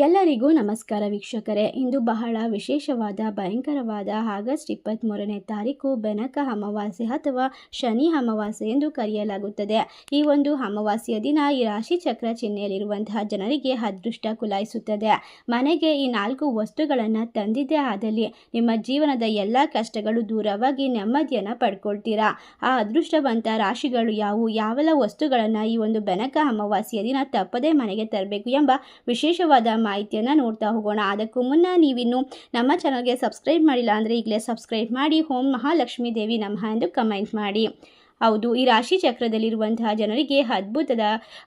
ಎಲ್ಲರಿಗೂ ನಮಸ್ಕಾರ ವೀಕ್ಷಕರೇ. ಇಂದು ಬಹಳ ವಿಶೇಷವಾದ ಭಯಂಕರವಾದ ಆಗಸ್ಟ್ 23ನೇ ತಾರೀಕು ಬೆನಕ ಅಮಾವಾಸ್ಯೆ ಅಥವಾ ಶನಿ ಅಮಾವಾಸ್ಯೆ ಎಂದು ಕರೆಯಲಾಗುತ್ತದೆ. ಈ ಒಂದು ಅಮಾವಾಸ್ಯೆಯ ದಿನ ಈ ರಾಶಿ ಚಕ್ರ ಚಿಹ್ನೆಯಲ್ಲಿರುವಂತಹ ಜನರಿಗೆ ಅದೃಷ್ಟ ಕುಲಾಯಿಸುತ್ತದೆ. ಮನೆಗೆ ಈ 4 ವಸ್ತುಗಳನ್ನು ತಂದಿದ್ದೇ ಆದಲ್ಲಿ ನಿಮ್ಮ ಜೀವನದ ಎಲ್ಲ ಕಷ್ಟಗಳು ದೂರವಾಗಿ ನೆಮ್ಮದಿಯನ್ನು ಪಡ್ಕೊಳ್ತೀರಾ. ಆ ಅದೃಷ್ಟವಂತ ರಾಶಿಗಳು ಯಾವೆಲ್ಲ ವಸ್ತುಗಳನ್ನು ಈ ಒಂದು ಬೆನಕ ಅಮಾವಾಸ್ಯೆಯ ದಿನ ತಪ್ಪದೇ ಮನೆಗೆ ತರಬೇಕು ಎಂಬ ವಿಶೇಷವಾದ ಮಾಹಿತಿಯನ್ನು ನೋಡ್ತಾ ಹೋಗೋಣ. ಅದಕ್ಕೂ ಮುನ್ನ ನೀವಿನ್ನು ನಮ್ಮ ಚಾನಲ್ಗೆ ಸಬ್ಸ್ಕ್ರೈಬ್ ಮಾಡಿಲ್ಲ ಅಂದರೆ ಈಗಲೇ ಸಬ್ಸ್ಕ್ರೈಬ್ ಮಾಡಿ. ಓಂ ಮಹಾಲಕ್ಷ್ಮೀ ದೇವಿ ನಮಃ ಎಂದು ಕಮೆಂಟ್ ಮಾಡಿ. ಹೌದು, ಈ ರಾಶಿ ಚಕ್ರದಲ್ಲಿರುವಂತಹ ಜನರಿಗೆ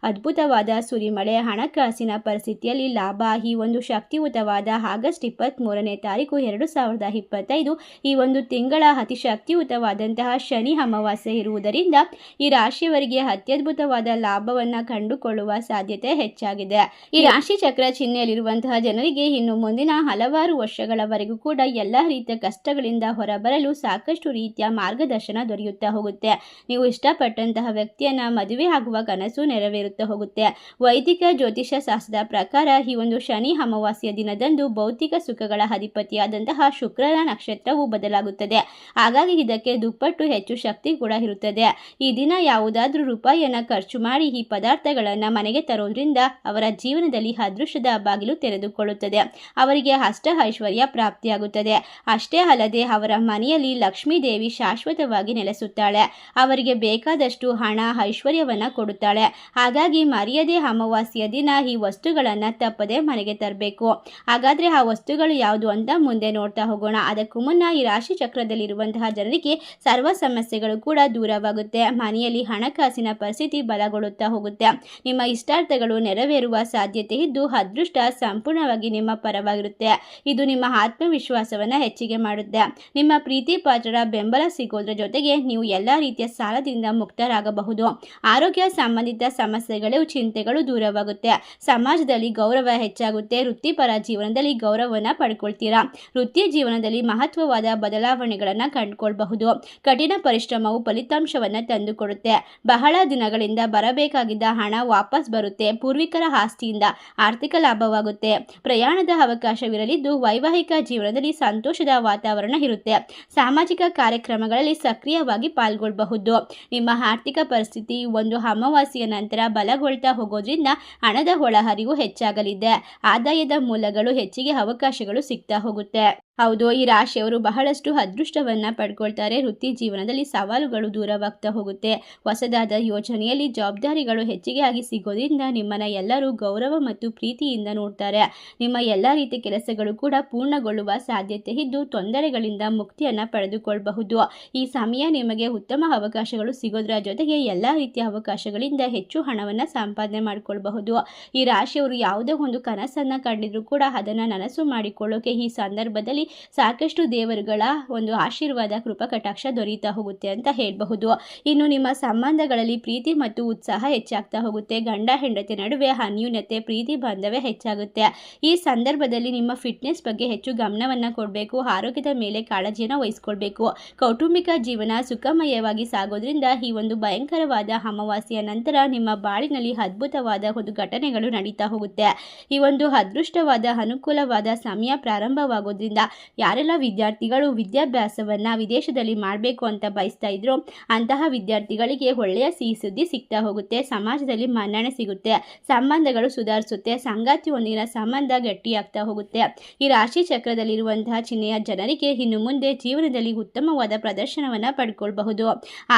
ಅದ್ಭುತವಾದ ಸುರಿಮಳೆ, ಹಣಕಾಸಿನ ಪರಿಸ್ಥಿತಿಯಲ್ಲಿ ಲಾಭ. ಈ ಒಂದು ಶಕ್ತಿಯುತವಾದ ಆಗಸ್ಟ್ 23ನೇ ತಾರೀಕು 2025 ಈ ಒಂದು ತಿಂಗಳ ಅತಿ ಶಕ್ತಿಯುತವಾದಂತಹ ಶನಿ ಅಮಾವಾಸ್ಯೆ ಇರುವುದರಿಂದ ಈ ರಾಶಿಯವರಿಗೆ ಅತ್ಯದ್ಭುತವಾದ ಲಾಭವನ್ನು ಕಂಡುಕೊಳ್ಳುವ ಸಾಧ್ಯತೆ ಹೆಚ್ಚಾಗಿದೆ. ಈ ರಾಶಿ ಚಕ್ರ ಚಿಹ್ನೆಯಲ್ಲಿರುವಂತಹ ಜನರಿಗೆ ಇನ್ನು ಮುಂದಿನ ಹಲವಾರು ವರ್ಷಗಳವರೆಗೂ ಕೂಡ ಎಲ್ಲ ರೀತಿಯ ಕಷ್ಟಗಳಿಂದ ಹೊರಬರಲು ಸಾಕಷ್ಟು ರೀತಿಯ ಮಾರ್ಗದರ್ಶನ ದೊರೆಯುತ್ತಾ ಹೋಗುತ್ತೆ. ನೀವು ಇಷ್ಟಪಟ್ಟಂತಹ ವ್ಯಕ್ತಿಯನ್ನ ಮದುವೆ ಆಗುವ ಕನಸು ನೆರವೇರುತ್ತಾ ಹೋಗುತ್ತೆ. ವೈದಿಕ ಜ್ಯೋತಿಷ ಶಾಸ್ತ್ರದ ಪ್ರಕಾರ ಈ ಒಂದು ಶನಿ ಅಮಾವಾಸ್ಯೆಯ ದಿನದಂದು ಭೌತಿಕ ಸುಖಗಳ ಅಧಿಪತಿಯಾದಂತಹ ಶುಕ್ರನ ನಕ್ಷತ್ರವು ಬದಲಾಗುತ್ತದೆ. ಹಾಗಾಗಿ ಇದಕ್ಕೆ ದುಪ್ಪಟ್ಟು ಹೆಚ್ಚು ಶಕ್ತಿ ಕೂಡ ಇರುತ್ತದೆ. ಈ ದಿನ ಯಾವುದಾದ್ರೂ ರೂಪಾಯಿಯನ್ನು ಖರ್ಚು ಮಾಡಿ ಈ ಪದಾರ್ಥಗಳನ್ನು ಮನೆಗೆ ತರೋದ್ರಿಂದ ಅವರ ಜೀವನದಲ್ಲಿ ಅದೃಷ್ಟದ ಬಾಗಿಲು ತೆರೆದುಕೊಳ್ಳುತ್ತದೆ. ಅವರಿಗೆ ಅಷ್ಟ ಐಶ್ವರ್ಯ ಪ್ರಾಪ್ತಿಯಾಗುತ್ತದೆ. ಅಷ್ಟೇ ಅಲ್ಲದೆ ಅವರ ಮನೆಯಲ್ಲಿ ಲಕ್ಷ್ಮೀ ದೇವಿ ಶಾಶ್ವತವಾಗಿ ನೆಲೆಸುತ್ತಾಳೆ. ಅವರಿಗೆ ಬೇಕಾದಷ್ಟು ಹಣ ಐಶ್ವರ್ಯವನ್ನು ಕೊಡುತ್ತಾಳೆ. ಹಾಗಾಗಿ ಮರೆಯದೆ ಅಮಾವಾಸ್ಯೆಯ ದಿನ ಈ ವಸ್ತುಗಳನ್ನು ತಪ್ಪದೆ ಮನೆಗೆ ತರಬೇಕು. ಹಾಗಾದರೆ ಆ ವಸ್ತುಗಳು ಯಾವುದು ಅಂತ ಮುಂದೆ ನೋಡ್ತಾ ಹೋಗೋಣ. ಅದಕ್ಕೂ ಮುನ್ನ ಈ ರಾಶಿ ಚಕ್ರದಲ್ಲಿರುವಂತಹ ಜನರಿಗೆ ಸರ್ವ ಸಮಸ್ಯೆಗಳು ಕೂಡ ದೂರವಾಗುತ್ತೆ. ಮನೆಯಲ್ಲಿ ಹಣಕಾಸಿನ ಪರಿಸ್ಥಿತಿ ಬಲಗೊಳ್ಳುತ್ತಾ ಹೋಗುತ್ತೆ. ನಿಮ್ಮ ಇಷ್ಟಾರ್ಥಗಳು ನೆರವೇರುವ ಸಾಧ್ಯತೆ ಇದ್ದು ಅದೃಷ್ಟ ಸಂಪೂರ್ಣವಾಗಿ ನಿಮ್ಮ ಪರವಾಗಿರುತ್ತೆ. ಇದು ನಿಮ್ಮ ಆತ್ಮವಿಶ್ವಾಸವನ್ನು ಹೆಚ್ಚಿಗೆ ಮಾಡುತ್ತೆ. ನಿಮ್ಮ ಪ್ರೀತಿ ಪಾತ್ರರ ಬೆಂಬಲ ಸಿಗೋದ್ರ ಜೊತೆಗೆ ನೀವು ಎಲ್ಲ ರೀತಿಯ ಸಾಲದಿಂದ ಮುಕ್ತರಾಗಬಹುದು. ಆರೋಗ್ಯ ಸಂಬಂಧಿತ ಸಮಸ್ಯೆಗಳು, ಚಿಂತೆಗಳು ದೂರವಾಗುತ್ತೆ. ಸಮಾಜದಲ್ಲಿ ಗೌರವ ಹೆಚ್ಚಾಗುತ್ತೆ. ವೃತ್ತಿಪರ ಜೀವನದಲ್ಲಿ ಗೌರವವನ್ನು ಪಡ್ಕೊಳ್ತೀರಾ. ವೃತ್ತಿ ಜೀವನದಲ್ಲಿ ಮಹತ್ವವಾದ ಬದಲಾವಣೆಗಳನ್ನು ಕಂಡುಕೊಳ್ಳಬಹುದು. ಕಠಿಣ ಪರಿಶ್ರಮವು ಫಲಿತಾಂಶವನ್ನು ತಂದುಕೊಡುತ್ತೆ. ಬಹಳ ದಿನಗಳಿಂದ ಬರಬೇಕಾಗಿದ್ದ ಹಣ ವಾಪಸ್ ಬರುತ್ತೆ. ಪೂರ್ವಿಕರ ಆಸ್ತಿಯಿಂದ ಆರ್ಥಿಕ ಲಾಭವಾಗುತ್ತೆ. ಪ್ರಯಾಣದ ಅವಕಾಶವಿರಲಿದ್ದು ವೈವಾಹಿಕ ಜೀವನದಲ್ಲಿ ಸಂತೋಷದ ವಾತಾವರಣ ಇರುತ್ತೆ. ಸಾಮಾಜಿಕ ಕಾರ್ಯಕ್ರಮಗಳಲ್ಲಿ ಸಕ್ರಿಯವಾಗಿ ಪಾಲ್ಗೊಳ್ಳಬಹುದು. ನಿಮ್ಮ ಆರ್ಥಿಕ ಪರಿಸ್ಥಿತಿ ಒಂದು ಅಮಾವಾಸ್ಯೆಯ ನಂತರ ಬಲಗೊಳ್ತಾ ಹೋಗೋದ್ರಿಂದ ಹಣದ ಒಳಹರಿವು ಹೆಚ್ಚಾಗಲಿದೆ. ಆದಾಯದ ಮೂಲಗಳು ಹೆಚ್ಚಿಗೆ ಅವಕಾಶಗಳು ಸಿಗ್ತಾ ಹೋಗುತ್ತೆ. ಹೌದು, ಈ ರಾಶಿಯವರು ಬಹಳಷ್ಟು ಅದೃಷ್ಟವನ್ನ ಪಡ್ಕೊಳ್ತಾರೆ. ವೃತ್ತಿ ಜೀವನದಲ್ಲಿ ಸವಾಲುಗಳು ದೂರವಾಗ್ತಾ ಹೋಗುತ್ತೆ. ಹೊಸದಾದ ಯೋಜನೆಯಲ್ಲಿ ಜವಾಬ್ದಾರಿಗಳು ಹೆಚ್ಚಿಗೆ ಆಗಿ ಸಿಗೋದ್ರಿಂದ ನಿಮ್ಮನ್ನ ಎಲ್ಲರೂ ಗೌರವ ಮತ್ತು ಪ್ರೀತಿಯಿಂದ ನೋಡ್ತಾರೆ. ನಿಮ್ಮ ಎಲ್ಲ ರೀತಿಯ ಕೆಲಸಗಳು ಕೂಡ ಪೂರ್ಣಗೊಳ್ಳುವ ಸಾಧ್ಯತೆ ಇದ್ದು ತೊಂದರೆಗಳಿಂದ ಮುಕ್ತಿಯನ್ನ ಪಡೆದುಕೊಳ್ಳಬಹುದು. ಈ ಸಮಯ ನಿಮಗೆ ಉತ್ತಮ ಅವಕಾಶಗಳು ಸಿಗೋದ್ರ ಜೊತೆಗೆ ಎಲ್ಲ ರೀತಿಯ ಅವಕಾಶಗಳಿಂದ ಹೆಚ್ಚು ಹಣವನ್ನು ಸಂಪಾದನೆ ಮಾಡಿಕೊಳ್ಳಬಹುದು. ಈ ರಾಶಿಯವರು ಯಾವುದೇ ಒಂದು ಕನಸನ್ನ ಕಂಡಿದ್ರು ಕೂಡ ಅದನ್ನ ನನಸು ಮಾಡಿಕೊಳ್ಳೋಕೆ ಈ ಸಂದರ್ಭದಲ್ಲಿ ಸಾಕಷ್ಟು ದೇವರುಗಳ ಒಂದು ಆಶೀರ್ವಾದ, ಕೃಪಾ ಕಟಾಕ್ಷ ದೊರೆಯುತ್ತಾ ಹೋಗುತ್ತೆ ಅಂತ ಹೇಳಬಹುದು. ಇನ್ನು ನಿಮ್ಮ ಸಂಬಂಧಗಳಲ್ಲಿ ಪ್ರೀತಿ ಮತ್ತು ಉತ್ಸಾಹ ಹೆಚ್ಚಾಗ್ತಾ ಹೋಗುತ್ತೆ. ಗಂಡ ಹೆಂಡತಿ ನಡುವೆ ಅನ್ಯೂನ್ಯತೆ, ಪ್ರೀತಿ ಬಾಂಧವ್ಯ ಹೆಚ್ಚಾಗುತ್ತೆ. ಈ ಸಂದರ್ಭದಲ್ಲಿ ನಿಮ್ಮ ಫಿಟ್ನೆಸ್ ಬಗ್ಗೆ ಹೆಚ್ಚು ಗಮನವನ್ನು ಕೊಡಬೇಕು. ಆರೋಗ್ಯದ ಮೇಲೆ ಕಾಳಜಿಯನ್ನು ವಹಿಸ್ಕೊಳ್ಬೇಕು. ಕೌಟುಂಬಿಕ ಜೀವನ ಸುಖಮಯವಾಗಿ ಸಾಗೋದ್ರಿಂದ ಈ ಒಂದು ಭಯಂಕರವಾದ ಅಮಾವಾಸ್ಯೆಯ ನಂತರ ನಿಮ್ಮ ಬಾಳಿನಲ್ಲಿ ಅದ್ಭುತವಾದ ಒಂದು ಘಟನೆಗಳು ನಡೀತಾ ಹೋಗುತ್ತೆ. ಈ ಒಂದು ಅದೃಷ್ಟವಾದ ಅನುಕೂಲವಾದ ಸಮಯ ಪ್ರಾರಂಭವಾಗೋದ್ರಿಂದ ಯಾರೆಲ್ಲ ವಿದ್ಯಾರ್ಥಿಗಳು ವಿದ್ಯಾಭ್ಯಾಸವನ್ನ ವಿದೇಶದಲ್ಲಿ ಮಾಡಬೇಕು ಅಂತ ಬಯಸ್ತಾ ಇದ್ರು ಅಂತಹ ವಿದ್ಯಾರ್ಥಿಗಳಿಗೆ ಒಳ್ಳೆಯ ಸಿಹಿ ಸುದ್ದಿ ಸಿಗ್ತಾ ಹೋಗುತ್ತೆ. ಸಮಾಜದಲ್ಲಿ ಮನ್ನಣೆ ಸಿಗುತ್ತೆ. ಸಂಬಂಧಗಳು ಸುಧಾರಿಸುತ್ತೆ. ಸಂಗಾತಿಯೊಂದಿಗಿನ ಸಂಬಂಧ ಗಟ್ಟಿಯಾಗ್ತಾ ಹೋಗುತ್ತೆ. ಈ ರಾಶಿ ಚಕ್ರದಲ್ಲಿರುವಂತಹ ಚಿಹ್ನೆಯ ಜನರಿಗೆ ಇನ್ನು ಮುಂದೆ ಜೀವನದಲ್ಲಿ ಉತ್ತಮವಾದ ಪ್ರದರ್ಶನವನ್ನು ಪಡ್ಕೊಳ್ಬಹುದು.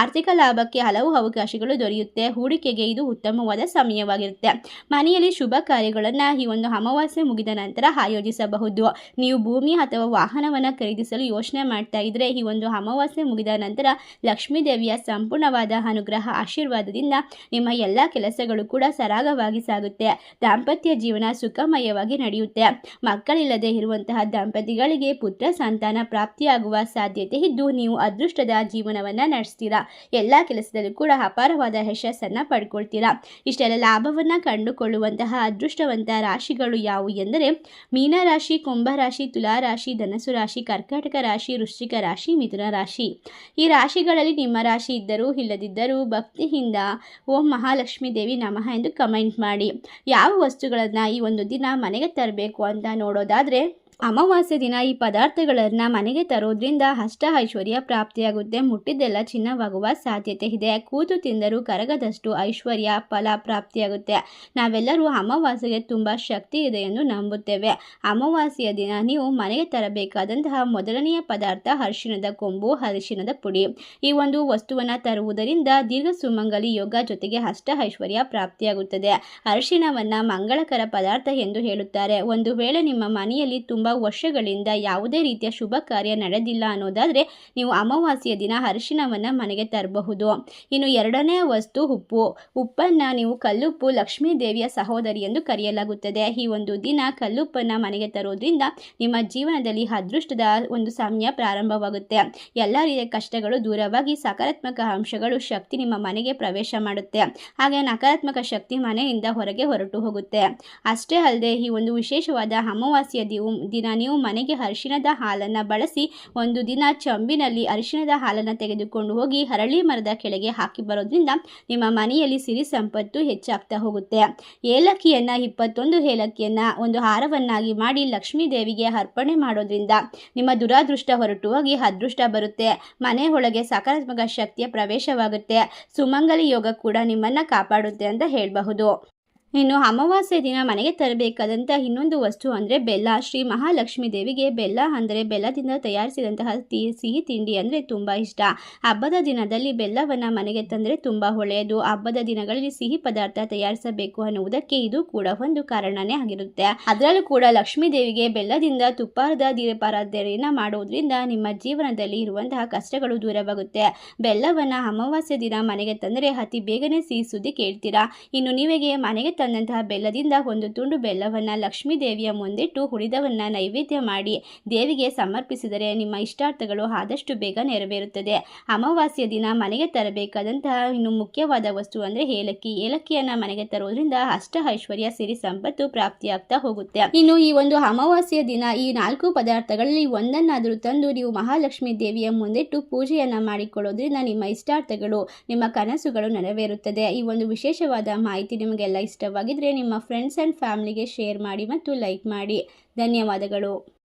ಆರ್ಥಿಕ ಲಾಭಕ್ಕೆ ಹಲವು ಅವಕಾಶಗಳು ದೊರೆಯುತ್ತೆ. ಹೂಡಿಕೆಗೆ ಇದು ಉತ್ತಮವಾದ ಸಮಯವಾಗಿರುತ್ತೆ. ಮನೆಯಲ್ಲಿ ಶುಭ ಕಾರ್ಯಗಳನ್ನು ಈ ಒಂದು ಅಮಾವಾಸ್ಯೆ ಮುಗಿದ ನಂತರ ಆಯೋಜಿಸಬಹುದು. ನೀವು ಭೂಮಿ ಅಥವಾ ವಾಹನವನ್ನು ಖರೀದಿಸಲು ಯೋಚನೆ ಮಾಡ್ತಾ ಇದ್ರೆ ಈ ಒಂದು ಅಮಾವಾಸ್ಯೆ ಮುಗಿದ ನಂತರ ಲಕ್ಷ್ಮೀ ದೇವಿಯ ಸಂಪೂರ್ಣವಾದ ಅನುಗ್ರಹ ಆಶೀರ್ವಾದದಿಂದ ನಿಮ್ಮ ಎಲ್ಲ ಕೆಲಸಗಳು ಕೂಡ ಸರಾಗವಾಗಿ ಸಾಗುತ್ತೆ. ದಾಂಪತ್ಯ ಜೀವನ ಸುಖಮಯವಾಗಿ ನಡೆಯುತ್ತೆ. ಮಕ್ಕಳಿಲ್ಲದೆ ಇರುವಂತಹ ದಂಪತಿಗಳಿಗೆ ಪುತ್ರ ಸಂತಾನ ಪ್ರಾಪ್ತಿಯಾಗುವ ಸಾಧ್ಯತೆ ಇದ್ದು ನೀವು ಅದೃಷ್ಟದ ಜೀವನವನ್ನ ನಡೆಸ್ತೀರಾ. ಎಲ್ಲ ಕೆಲಸದಲ್ಲೂ ಕೂಡ ಅಪಾರವಾದ ಯಶಸ್ಸನ್ನ ಪಡ್ಕೊಳ್ತೀರಾ. ಇಷ್ಟೆಲ್ಲ ಲಾಭವನ್ನ ಕಂಡುಕೊಳ್ಳುವಂತಹ ಅದೃಷ್ಟವಂತ ರಾಶಿಗಳು ಯಾವುವು ಎಂದರೆ ಮೀನರಾಶಿ, ಕುಂಭರಾಶಿ, ತುಲಾರಾಶಿ, ರಾಶಿ, ಧನಸ್ಸು ರಾಶಿ, ಕರ್ಕಾಟಕ ರಾಶಿ, ವೃಶ್ಚಿಕ ರಾಶಿ, ಮಿಥುನ ರಾಶಿ. ಈ ರಾಶಿಗಳಲ್ಲಿ ನಿಮ್ಮ ರಾಶಿ ಇದ್ದರೂ ಇಲ್ಲದಿದ್ದರೂ ಭಕ್ತಿಯಿಂದ ಓಂ ಮಹಾಲಕ್ಷ್ಮೀ ದೇವಿ ನಮಃ ಎಂದು ಕಮೆಂಟ್ ಮಾಡಿ. ಯಾವ ವಸ್ತುಗಳನ್ನು ಈ ಒಂದು ದಿನ ಮನೆಗೆ ತರಬೇಕು ಅಂತ ನೋಡೋದಾದರೆ, ಅಮಾವಾಸ್ಯೆ ದಿನ ಈ ಪದಾರ್ಥಗಳನ್ನು ಮನೆಗೆ ತರೋದ್ರಿಂದ ಅಷ್ಟ ಐಶ್ವರ್ಯ ಪ್ರಾಪ್ತಿಯಾಗುತ್ತೆ. ಮುಟ್ಟಿದ್ದೆಲ್ಲ ಚಿನ್ನವಾಗುವ ಸಾಧ್ಯತೆ ಇದೆ. ಕೂತು ತಿಂದರೂ ಕರಗದಷ್ಟು ಐಶ್ವರ್ಯ ಫಲ ಪ್ರಾಪ್ತಿಯಾಗುತ್ತೆ. ನಾವೆಲ್ಲರೂ ಅಮಾವಾಸ್ಯೆಗೆ ತುಂಬ ಶಕ್ತಿ ಇದೆ ಎಂದು ನಂಬುತ್ತೇವೆ. ಅಮಾವಾಸ್ಯೆಯ ದಿನ ನೀವು ಮನೆಗೆ ತರಬೇಕಾದಂತಹ ಮೊದಲನೆಯ ಪದಾರ್ಥ ಅರಿಶಿಣದ ಕೊಂಬು, ಅರಿಶಿಣದ ಪುಡಿ. ಈ ಒಂದು ವಸ್ತುವನ್ನು ತರುವುದರಿಂದ ದೀರ್ಘ ಸುಮಂಗಲಿ ಯೋಗ ಜೊತೆಗೆ ಅಷ್ಟ ಐಶ್ವರ್ಯ ಪ್ರಾಪ್ತಿಯಾಗುತ್ತದೆ. ಅರಿಶಿಣವನ್ನು ಮಂಗಳಕರ ಪದಾರ್ಥ ಎಂದು ಹೇಳುತ್ತಾರೆ. ಒಂದು ವೇಳೆ ನಿಮ್ಮ ಮನೆಯಲ್ಲಿ ತುಂಬ ವರ್ಷಗಳಿಂದ ಯಾವುದೇ ರೀತಿಯ ಶುಭ ಕಾರ್ಯ ನಡೆದಿಲ್ಲ ಅನ್ನೋದಾದರೆ ನೀವು ಅಮಾವಾಸ್ಯೆಯ ದಿನ ಅರಿಶಿಣವನ್ನು ಮನೆಗೆ ತರಬಹುದು. ಇನ್ನು ಎರಡನೇ ವಸ್ತು ಉಪ್ಪು. ಉಪ್ಪನ್ನು ನೀವು ಕಲ್ಲುಪ್ಪು ಲಕ್ಷ್ಮೀ ದೇವಿಯ ಸಹೋದರಿ ಎಂದು ಕರೆಯಲಾಗುತ್ತದೆ. ಈ ಒಂದು ದಿನ ಕಲ್ಲುಪ್ಪನ್ನು ಮನೆಗೆ ತರೋದ್ರಿಂದ ನಿಮ್ಮ ಜೀವನದಲ್ಲಿ ಅದೃಷ್ಟದ ಒಂದು ಸಮಯ ಪ್ರಾರಂಭವಾಗುತ್ತೆ. ಎಲ್ಲ ರೀತಿಯ ಕಷ್ಟಗಳು ದೂರವಾಗಿ ಸಕಾರಾತ್ಮಕ ಅಂಶಗಳು ಶಕ್ತಿ ನಿಮ್ಮ ಮನೆಗೆ ಪ್ರವೇಶ ಮಾಡುತ್ತೆ. ಹಾಗೆ ನಕಾರಾತ್ಮಕ ಶಕ್ತಿ ಮನೆಯಿಂದ ಹೊರಗೆ ಹೊರಟು ಹೋಗುತ್ತೆ. ಅಷ್ಟೇ ಅಲ್ಲದೆ ಈ ಒಂದು ವಿಶೇಷವಾದ ಅಮಾವಾಸ್ಯೆಯ ದಿನ ನೀವು ಮನೆಗೆ ಅರಿಶಿಣದ ಹಾಲನ್ನು ಬಳಸಿ ಒಂದು ದಿನ ಚಂಬಿನಲ್ಲಿ ಅರಿಶಿಣದ ಹಾಲನ್ನು ತೆಗೆದುಕೊಂಡು ಹೋಗಿ ಅರಳಿ ಮರದ ಕೆಳಗೆ ಹಾಕಿ ಬರೋದ್ರಿಂದ ನಿಮ್ಮ ಮನೆಯಲ್ಲಿ ಸಿರಿ ಸಂಪತ್ತು ಹೆಚ್ಚಾಗ್ತಾ ಹೋಗುತ್ತೆ. ಏಲಕ್ಕಿಯನ್ನು 21 ಏಲಕ್ಕಿಯನ್ನು ಒಂದು ಹಾರವನ್ನಾಗಿ ಮಾಡಿ ಲಕ್ಷ್ಮೀ ದೇವಿಗೆ ಅರ್ಪಣೆ ಮಾಡೋದ್ರಿಂದ ನಿಮ್ಮ ದುರಾದೃಷ್ಟ ಹೊರಟು ಹೋಗಿ ಅದೃಷ್ಟ ಬರುತ್ತೆ. ಮನೆ ಒಳಗೆ ಸಕಾರಾತ್ಮಕ ಶಕ್ತಿಯ ಪ್ರವೇಶವಾಗುತ್ತೆ. ಸುಮಂಗಲಿ ಯೋಗ ಕೂಡ ನಿಮ್ಮನ್ನು ಕಾಪಾಡುತ್ತೆ ಅಂತ ಹೇಳಬಹುದು. ಇನ್ನು ಅಮಾವಾಸ್ಯೆ ದಿನ ಮನೆಗೆ ತರಬೇಕಾದಂಥ ಇನ್ನೊಂದು ವಸ್ತು ಅಂದರೆ ಬೆಲ್ಲ. ಶ್ರೀ ಮಹಾಲಕ್ಷ್ಮೀ ದೇವಿಗೆ ಬೆಲ್ಲ ಅಂದರೆ ಬೆಲ್ಲದಿಂದ ತಯಾರಿಸಿದಂತಹ ಸಿಹಿ ತಿಂಡಿ ಅಂದರೆ ತುಂಬ ಇಷ್ಟ. ಹಬ್ಬದ ದಿನದಲ್ಲಿ ಬೆಲ್ಲವನ್ನು ಮನೆಗೆ ತಂದರೆ ತುಂಬ ಒಳ್ಳೆಯದು. ಹಬ್ಬದ ದಿನಗಳಲ್ಲಿ ಸಿಹಿ ಪದಾರ್ಥ ತಯಾರಿಸಬೇಕು ಅನ್ನುವುದಕ್ಕೆ ಇದು ಕೂಡ ಒಂದು ಕಾರಣನೇ ಆಗಿರುತ್ತೆ. ಅದರಲ್ಲೂ ಕೂಡ ಲಕ್ಷ್ಮೀ ದೇವಿಗೆ ಬೆಲ್ಲದಿಂದ ತುಪ್ಪಾರದ ದೀಪಾರಾಧನೆಯನ್ನು ಮಾಡುವುದರಿಂದ ನಿಮ್ಮ ಜೀವನದಲ್ಲಿ ಇರುವಂತಹ ಕಷ್ಟಗಳು ದೂರವಾಗುತ್ತೆ. ಬೆಲ್ಲವನ್ನು ಅಮಾವಾಸ್ಯೆ ದಿನ ಮನೆಗೆ ತಂದರೆ ಅತಿ ಬೇಗನೆ ಸಿಹಿ ಸುದ್ದಿ ಕೇಳ್ತೀರಾ. ಇನ್ನು ನೀವಿಗೆ ಮನೆಗೆ ತಂದಂತಹ ಬೆಲ್ಲದಿಂದ ಒಂದು ತುಂಡು ಬೆಲ್ಲವನ್ನು ಲಕ್ಷ್ಮೀ ದೇವಿಯ ಮುಂದಿಟ್ಟು ಉಳಿದವನ್ನು ನೈವೇದ್ಯ ಮಾಡಿ ದೇವಿಗೆ ಸಮರ್ಪಿಸಿದರೆ ನಿಮ್ಮ ಇಷ್ಟಾರ್ಥಗಳು ಆದಷ್ಟು ಬೇಗ ನೆರವೇರುತ್ತದೆ. ಅಮಾವಾಸ್ಯೆಯ ದಿನ ಮನೆಗೆ ತರಬೇಕಾದಂತಹ ಇನ್ನು ಮುಖ್ಯವಾದ ವಸ್ತು ಅಂದರೆ ಏಲಕ್ಕಿ. ಏಲಕ್ಕಿಯನ್ನು ಮನೆಗೆ ತರೋದ್ರಿಂದ ಅಷ್ಟ ಐಶ್ವರ್ಯ ಸಿರಿ ಸಂಪತ್ತು ಪ್ರಾಪ್ತಿಯಾಗ್ತಾ ಹೋಗುತ್ತೆ. ಇನ್ನು ಈ ಒಂದು ಅಮಾವಾಸ್ಯೆಯ ದಿನ ಈ 4 ಪದಾರ್ಥಗಳಲ್ಲಿ ಒಂದನ್ನಾದರೂ ತಂದು ನೀವು ಮಹಾಲಕ್ಷ್ಮೀ ದೇವಿಯ ಮುಂದಿಟ್ಟು ಪೂಜೆಯನ್ನು ಮಾಡಿಕೊಳ್ಳೋದ್ರಿಂದ ನಿಮ್ಮ ಇಷ್ಟಾರ್ಥಗಳು ನಿಮ್ಮ ಕನಸುಗಳು ನೆರವೇರುತ್ತದೆ. ಈ ಒಂದು ವಿಶೇಷವಾದ ಮಾಹಿತಿ ನಿಮಗೆಲ್ಲ ಇಷ್ಟವಾಗಿದ್ದರೆ ನಿಮ್ಮ ಫ್ರೆಂಡ್ಸ್ ಆ್ಯಂಡ್ ಫ್ಯಾಮಿಲಿಗೆ ಶೇರ್ ಮಾಡಿ ಮತ್ತು ಲೈಕ್ ಮಾಡಿ. ಧನ್ಯವಾದಗಳು.